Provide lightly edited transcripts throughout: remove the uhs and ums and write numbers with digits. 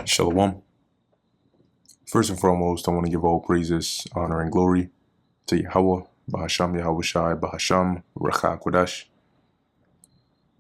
Shalom. First and foremost, I want to give all praises, honor, and glory to Yahweh, Bahasham Yahweh Shai, Bahasham Racha Kodash.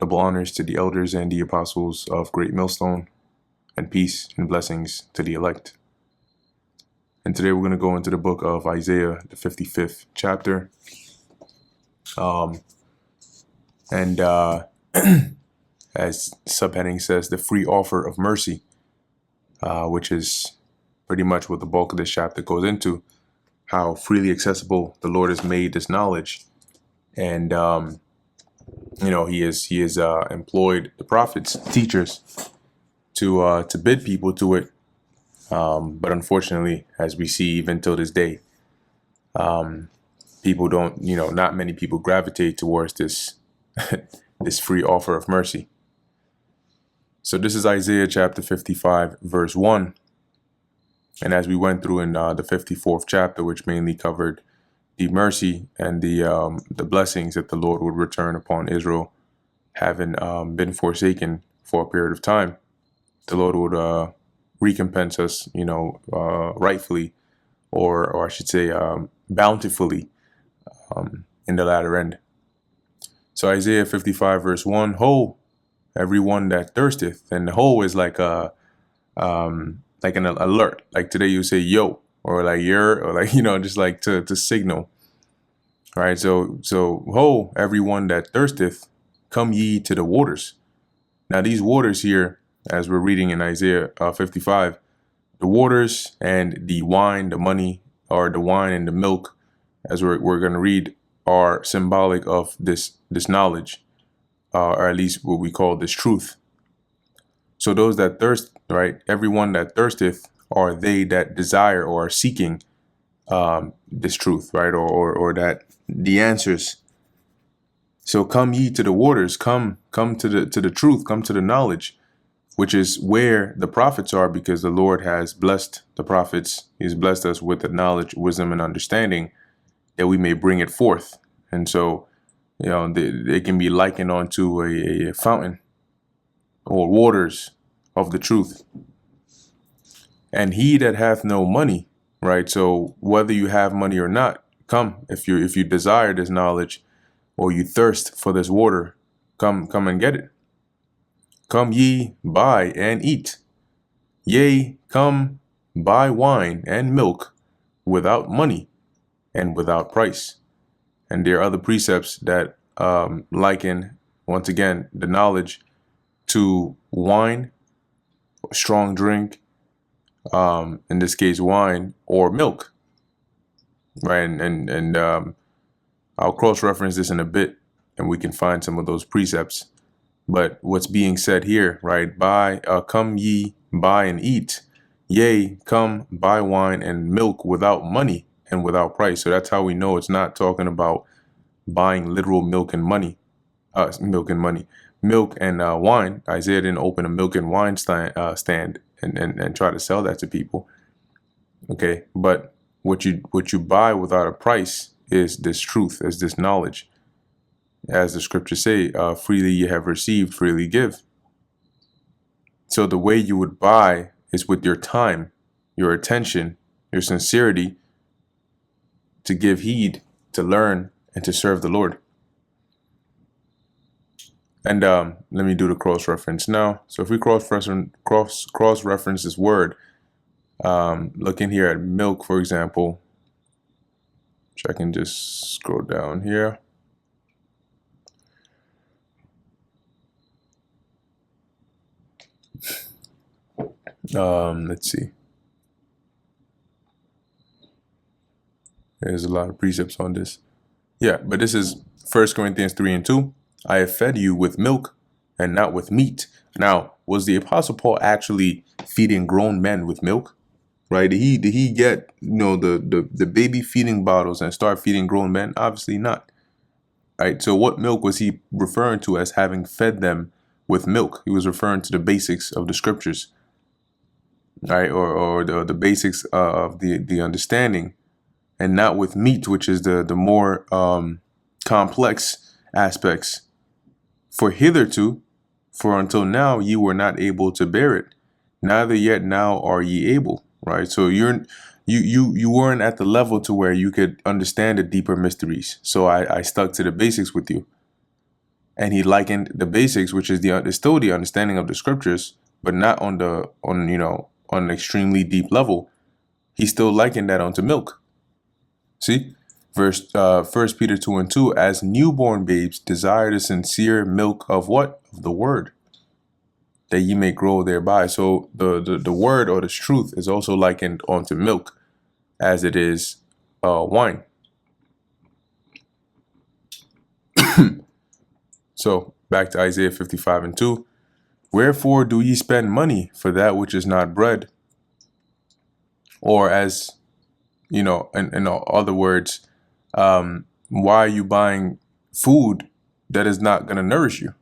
Double honors to the elders and the apostles of Great Millstone, and peace and blessings to the elect. And today we're going to go into the book of Isaiah, the 55th chapter. As subheading says, the free offer of mercy, which is pretty much what the bulk of this chapter goes into, how freely accessible the Lord has made this knowledge. And, he has employed the prophets, teachers, to bid people to it. But unfortunately, as we see even till this day, people don't, not many people gravitate towards this, this free offer of mercy. So this is Isaiah chapter 55, verse 1. And as we went through in the 54th chapter, which mainly covered the mercy and the blessings that the Lord would return upon Israel, having been forsaken for a period of time, the Lord would recompense us, rightfully, or I should say, bountifully, in the latter end. So Isaiah 55, verse 1, Ho, everyone that thirsteth, and the ho is like an alert. Like today you say yo, or like you're, or like, just like to signal. All right. So ho, everyone that thirsteth, come ye to the waters. Now these waters here, as we're reading in Isaiah 55, the waters and the wine, the money, or the wine and the milk, as we're going to read, are symbolic of this knowledge, or at least what we call this truth. So those that thirst, right, everyone that thirsteth are they that desire or are seeking this truth, right, or that the answers. So come ye to the waters, come to the truth, come to the knowledge, which is where the prophets are, because the Lord has blessed the prophets. He's blessed us with the knowledge, wisdom, and understanding that we may bring it forth. And so, they can be likened onto a fountain or waters of the truth. And he that hath no money, right? So whether you have money or not, come. If you desire this knowledge, or you thirst for this water, come and get it. Come ye, buy and eat. Yea, come buy wine and milk without money and without price. And there are other precepts that liken, once again, the knowledge to wine, strong drink, in this case wine, or milk, right? And I'll cross-reference this in a bit, and we can find some of those precepts. But what's being said here, right? Come ye, buy and eat. Yea, come buy wine and milk without money and without price. So that's how we know it's not talking about buying literal milk and money. Milk and wine. Isaiah didn't open a milk and wine stand and try to sell that to people. Okay, but what you buy without a price is this truth, is this knowledge. As the scriptures say, freely you have received, freely give. So the way you would buy is with your time, your attention, your sincerity, to give heed, to learn, and to serve the Lord. And let me do the cross-reference now. So if we cross-reference this word, looking here at milk, for example, which I can just scroll down here. Let's see. There's a lot of precepts on this. Yeah, but this is 1 Corinthians 3:2. I have fed you with milk and not with meat. Now, was the Apostle Paul actually feeding grown men with milk? Right? Did he get, the baby feeding bottles and start feeding grown men? Obviously not. Right? So what milk was he referring to as having fed them with milk? He was referring to the basics of the scriptures, right? Or the basics of the understanding, and not with meat, which is the more complex aspects. For until now, ye were not able to bear it, neither yet now are ye able. Right? So you weren't at the level to where you could understand the deeper mysteries. So I stuck to the basics with you. And he likened the basics, which is still the understanding of the scriptures, but not on on an extremely deep level. He still likened that onto milk. See? First Peter 2:2, as newborn babes desire the sincere milk of what? Of the word, that ye may grow thereby. So the word or the truth is also likened onto milk, as it is wine. So back to Isaiah 55:2. Wherefore do ye spend money for that which is not bread? Or as in other words, why are you buying food that is not going to nourish you?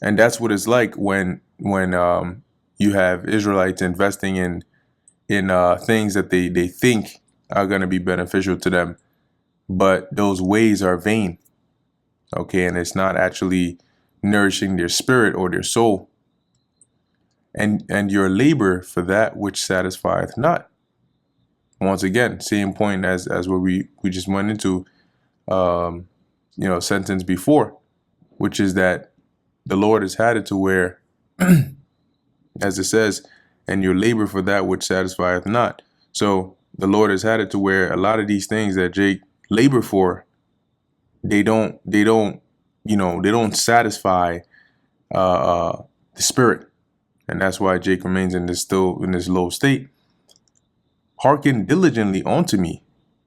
And that's what it's like when you have Israelites investing in things that they think are going to be beneficial to them, but those ways are vain. Okay, and it's not actually nourishing their spirit or their soul. And your labor for that which satisfieth not. Once again, same point as what we just went into, sentence before, which is that the Lord has had it to where, as it says, and your labor for that which satisfieth not. So the Lord has had it to where a lot of these things that Jake labor for, they don't satisfy the spirit, and that's why Jake remains in this low state. Hearken diligently unto me,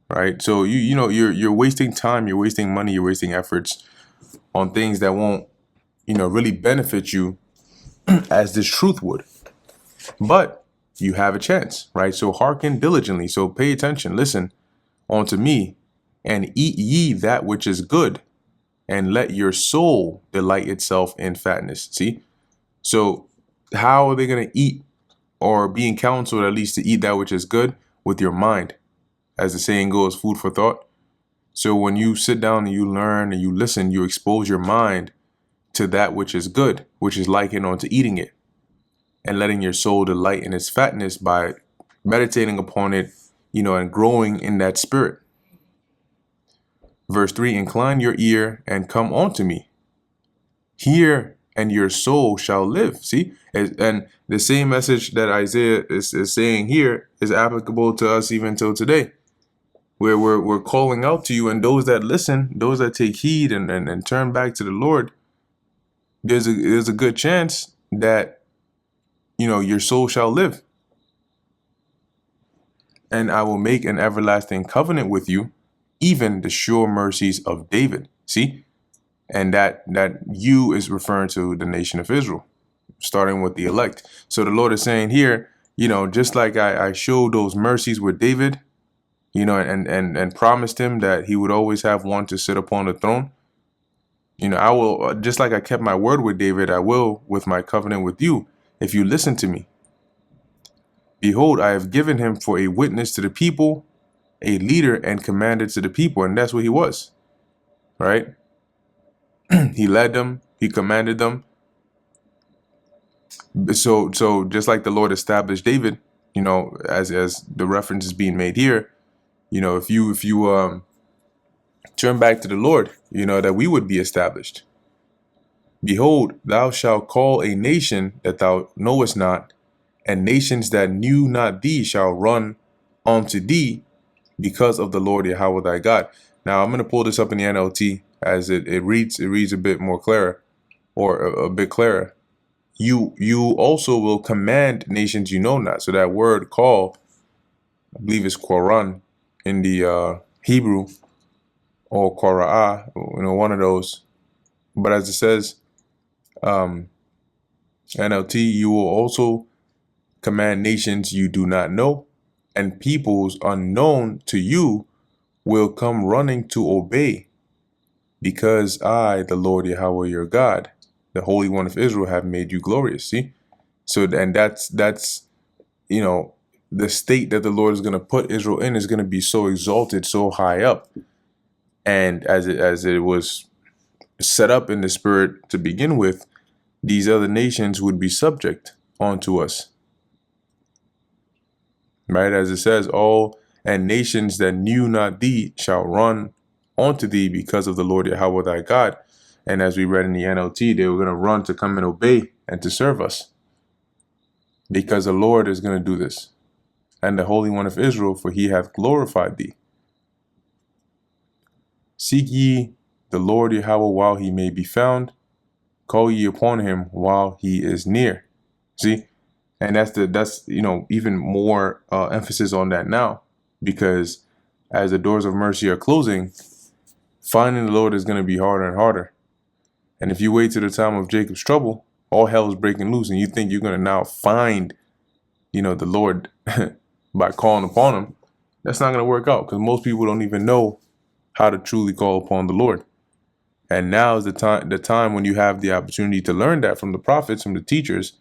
right? So you're wasting time, you're wasting money, you're wasting efforts on things that won't really benefit you as this truth would. But you have a chance, right? So hearken diligently. So pay attention, listen unto me, and eat ye that which is good, and let your soul delight itself in fatness. See? So how are they going to eat, or being counseled at least to eat that which is good? With your mind. As the saying goes, food for thought. So when you sit down and you learn and you listen, you expose your mind to that which is good, which is likened unto eating it, and letting your soul delight in its fatness by meditating upon it, and growing in that spirit. Verse 3, incline your ear and come unto me. Hear, and your soul shall live. See? And the same message that Isaiah is saying here is applicable to us even till today, where we're calling out to you, and those that listen, those that take heed and turn back to the Lord, there's a good chance that your soul shall live. And I will make an everlasting covenant with you, even the sure mercies of David. See? And that you is referring to the nation of Israel, starting with the elect. So the Lord is saying here, just like I showed those mercies with David, and promised him that he would always have one to sit upon the throne. I will, just like I kept my word with David, I will with my covenant with you, if you listen to me. Behold, I have given him for a witness to the people, a leader and commander to the people. And that's what he was, right? He led them, he commanded them. So just like the Lord established David, as the reference is being made here, if you turn back to the Lord, that we would be established. Behold, thou shalt call a nation that thou knowest not, and nations that knew not thee shall run unto thee because of the Lord Yahweh thy God. Now I'm going to pull this up in the NLT as it reads a bit more clearer, or a bit clearer. You also will command nations you know not. So that word call, I believe is Quran in the Hebrew, or Qura'ah, one of those. But as it says, NLT, you will also command nations you do not know, and peoples unknown to you will come running to obey, because I, the Lord Yahweh your God, the Holy One of Israel, have made you glorious. See? So, and that's the state that the Lord is going to put Israel in is going to be so exalted, so high up. And as it was set up in the spirit to begin with, these other nations would be subject unto us. right? As it says, all and nations that knew not thee shall run unto thee because of the Lord Yahweh thy God. And as we read in the NLT, they were going to run to come and obey and to serve us, because the Lord is going to do this, and the Holy One of Israel, for he hath glorified thee. Seek ye the Lord Yahweh while he may be found. Call ye upon him while he is near. See, and that's even more emphasis on that now, because as the doors of mercy are closing, finding the Lord is going to be harder and harder. And if you wait to the time of Jacob's trouble, all hell is breaking loose, and you think you're going to now find, the Lord by calling upon him, that's not going to work out, because most people don't even know how to truly call upon the Lord. And now is the time when you have the opportunity to learn that from the prophets, from the teachers,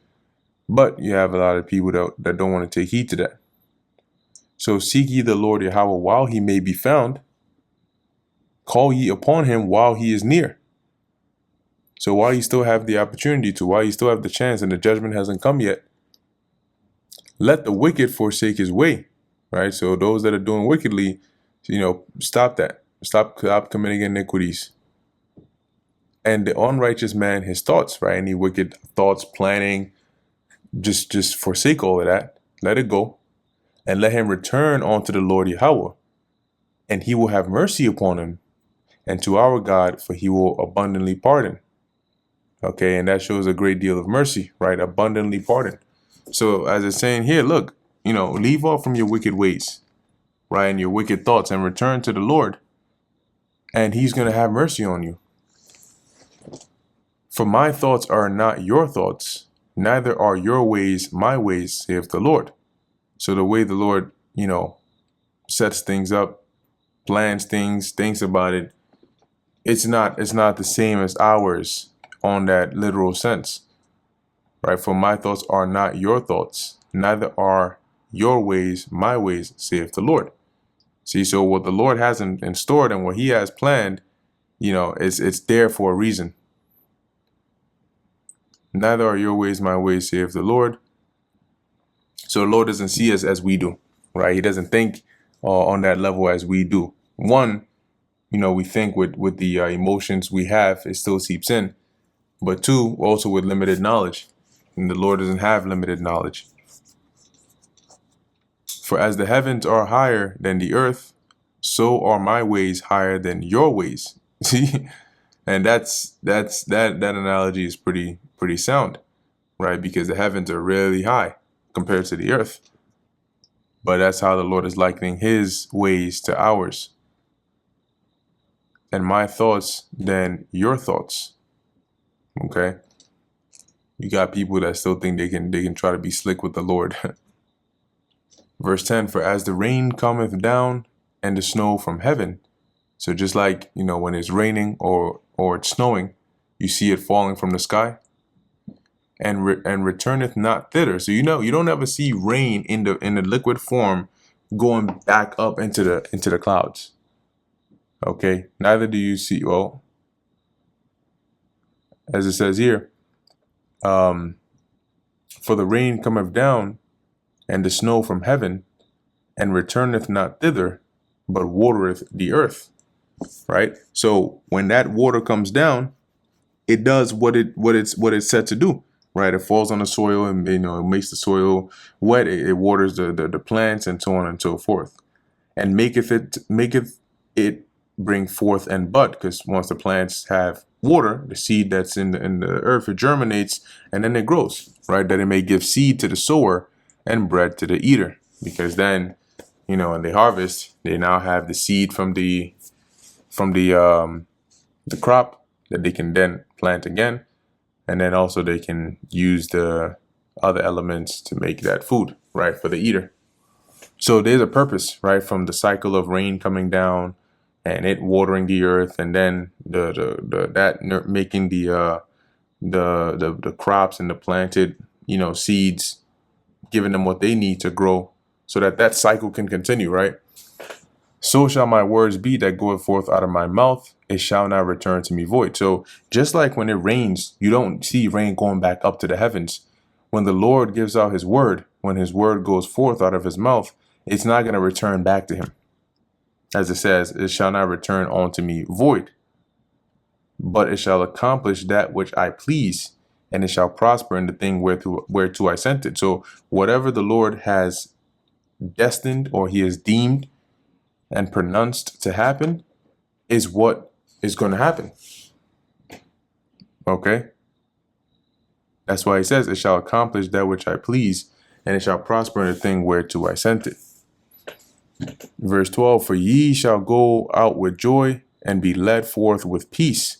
but you have a lot of people that don't want to take heed to that. So seek ye the Lord Yahweh while he may be found. Call ye upon him while he is near. So while you still have the opportunity to, while you still have the chance and the judgment hasn't come yet, let the wicked forsake his way, right? So those that are doing wickedly, stop that. Stop committing iniquities. And the unrighteous man, his thoughts, right? Any wicked thoughts, planning, just forsake all of that. Let it go. And let him return unto the Lord Yahweh. And he will have mercy upon him. And to our God, for he will abundantly pardon. Okay, and that shows a great deal of mercy, right? Abundantly pardon. So as it's saying here, look, leave off from your wicked ways, right? And your wicked thoughts, and return to the Lord. And he's going to have mercy on you. For my thoughts are not your thoughts, neither are your ways my ways, saith the Lord. So the way the Lord, sets things up, plans things, thinks about it, it's not the same as ours on that literal sense, right? For my thoughts are not your thoughts, neither are your ways my ways, saith the Lord. See, so what the Lord has in store and what he has planned, it's there for a reason. Neither are your ways my ways, saith the Lord. So the Lord doesn't see us as we do, right? He doesn't think on that level as we do. One, we think with the emotions we have, it still seeps in. But two, also with limited knowledge. And the Lord doesn't have limited knowledge. For as the heavens are higher than the earth, so are my ways higher than your ways. See? And that analogy is pretty sound, right? Because the heavens are really high compared to the earth. But that's how the Lord is likening his ways to ours. And my thoughts than your thoughts. Okay? You got people that still think they can try to be slick with the Lord. Verse 10, for as the rain cometh down and the snow from heaven. So just like, when it's raining or it's snowing, you see it falling from the sky and returneth not thither. So, you don't ever see rain in the liquid form going back up into the clouds. Okay. Neither do you see, as it says here, for the rain cometh down and the snow from heaven, and returneth not thither, but watereth the earth. Right? So when that water comes down, it does what it's set to do. Right? It falls on the soil and it makes the soil wet. It waters the plants and so on and so forth. And maketh it bring forth and bud, because once the plants have water, the seed that's in the earth, it germinates and then it grows, right? That it may give seed to the sower and bread to the eater. Because then, when they harvest, they now have the seed from the crop that they can then plant again. And then also they can use the other elements to make that food, right, for the eater. So there's a purpose, right, from the cycle of rain coming down and it watering the earth, and then making the crops and the planted, seeds, giving them what they need to grow, so that cycle can continue, right? So shall my words be that goeth forth out of my mouth, it shall not return to me void. So just like when it rains, you don't see rain going back up to the heavens. when the Lord gives out his word, when his word goes forth out of his mouth, it's not going to return back to him. As it says, it shall not return unto me void, but it shall accomplish that which I please, and it shall prosper in the thing whereto I sent it. So whatever the Lord has destined or he has deemed and pronounced to happen is what is going to happen. Okay? That's why he says, it shall accomplish that which I please, and it shall prosper in the thing whereto I sent it. Verse 12, for ye shall go out with joy and be led forth with peace.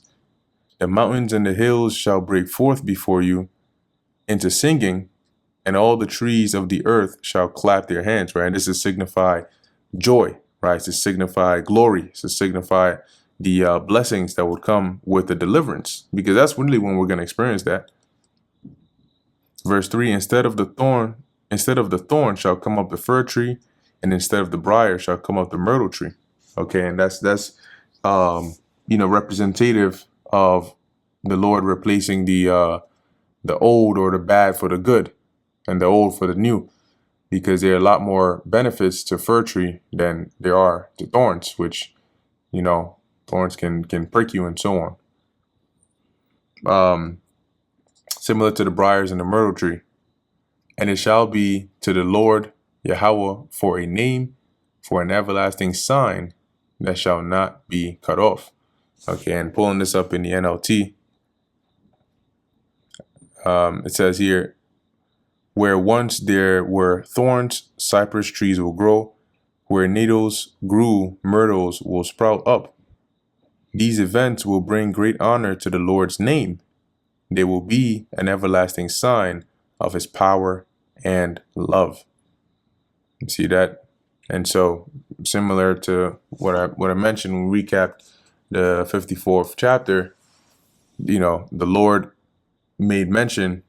The mountains and the hills shall break forth before you into singing, and all the trees of the earth shall clap their hands, right? And this is signify joy, right? It's to signify glory. It's to signify the blessings that would come with the deliverance, because that's really when we're going to experience that. Verse 3, instead of the thorn shall come up the fir tree, and instead of the briar shall come up the myrtle tree. Okay, and that's representative of the Lord replacing the old or the bad for the good, and the old for the new, because there are a lot more benefits to fir tree than there are to thorns, which, thorns can prick you and so on. Similar to the briars and the myrtle tree. And it shall be to the Lord Yahweh for a name, for an everlasting sign that shall not be cut off. Okay, and pulling this up in the NLT, it says here, where once there were thorns, cypress trees will grow. Where needles grew, myrtles will sprout up. These events will bring great honor to the Lord's name. They will be an everlasting sign of his power and love. You see that? And so, similar to what I mentioned when we recapped the 54th chapter, the Lord made mention,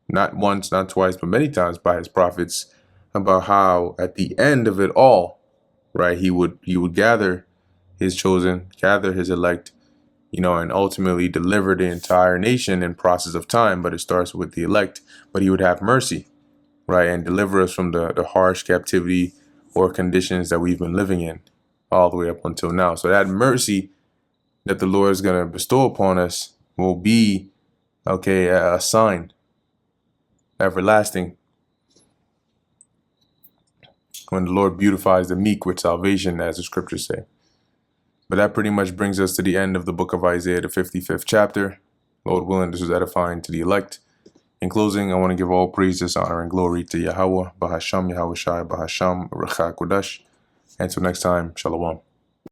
not once, not twice, but many times by his prophets, about how at the end of it all, right, he would gather his chosen, gather his elect, and ultimately deliver the entire nation in process of time. But it starts with the elect. But he would have mercy, right, and deliver us from the harsh captivity or conditions that we've been living in all the way up until now. So that mercy that the Lord is going to bestow upon us will be, a sign, everlasting, when the Lord beautifies the meek with salvation, as the scriptures say. But that pretty much brings us to the end of the book of Isaiah, the 55th chapter. Lord willing, this was edifying to the elect. In closing, I want to give all praises, honor, and glory to Yahweh, Bahasham, Yahweh Shai, Bahasham, Ruach HaKodesh. Until next time, Shalom.